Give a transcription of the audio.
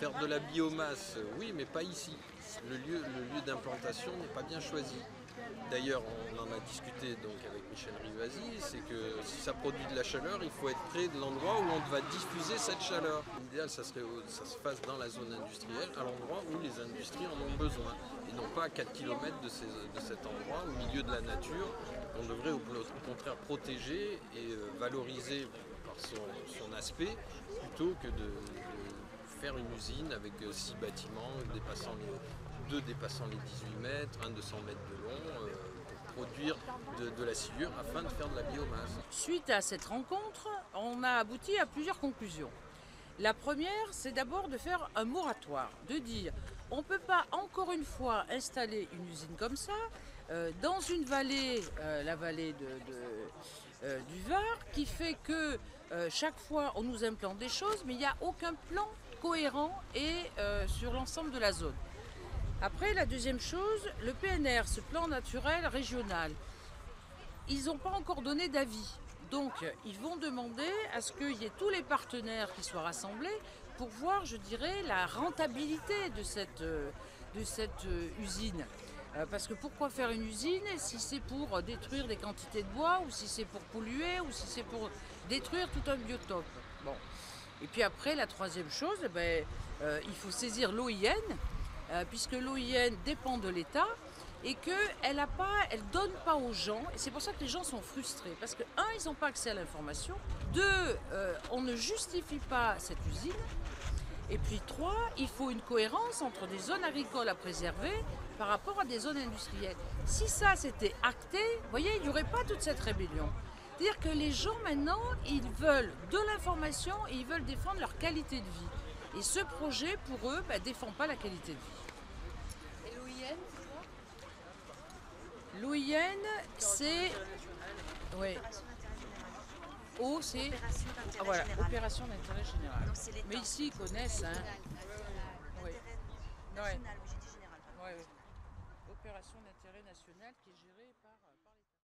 Faire de la biomasse, oui, mais pas ici. Le lieu d'implantation n'est pas bien choisi. D'ailleurs, on en a discuté donc avec Michel Rivasi, c'est que si ça produit de la chaleur, il faut être près de l'endroit où on va diffuser cette chaleur. L'idéal, ça serait que ça se fasse dans la zone industrielle, à l'endroit où les industries en ont besoin, et non pas à 4 km de cet endroit, au milieu de la nature. On devrait au contraire protéger et valoriser par son aspect, plutôt que de faire une usine avec 6 bâtiments deux dépassant les 18 mètres, un de 100 mètres de long, pour produire de la sciure afin de faire de la biomasse. Suite à cette rencontre, on a abouti à plusieurs conclusions. La première, c'est d'abord de faire un moratoire, de dire on ne peut pas encore une fois installer une usine comme ça dans une vallée, la vallée du Var, qui fait que chaque fois on nous implante des choses, mais il n'y a aucun plan cohérent et sur l'ensemble de la zone. Après, la deuxième chose, le PNR, ce plan naturel régional, ils n'ont pas encore donné d'avis. Donc, ils vont demander à ce qu'il y ait tous les partenaires qui soient rassemblés pour voir, je dirais, la rentabilité de cette usine. Parce que pourquoi faire une usine si c'est pour détruire des quantités de bois, ou si c'est pour polluer, ou si c'est pour détruire tout un biotope. Bon. Et puis après, la troisième chose, il faut saisir l'OIN, puisque l'OIN dépend de l'État et qu'elle ne donne pas aux gens. Et c'est pour ça que les gens sont frustrés. Parce que, un, ils n'ont pas accès à l'information. Deux, on ne justifie pas cette usine. Et puis trois, il faut une cohérence entre des zones agricoles à préserver par rapport à des zones industrielles. Si ça c'était acté, vous voyez, il n'y aurait pas toute cette rébellion. C'est-à-dire que les gens maintenant, ils veulent de l'information et ils veulent défendre leur qualité de vie. Et ce projet, pour eux, ne défend pas la qualité de vie. Et l'OIN, c'est quoi? L'OIN, c'est... Oui. O, c'est... Ah, voilà, opération d'intérêt général. Donc c'est l'État. Mais ici, ils connaissent. Hein. L'intérêt Ouais. national, mais j'ai dit général. Ouais, ouais. Opération d'intérêt national qui est gérée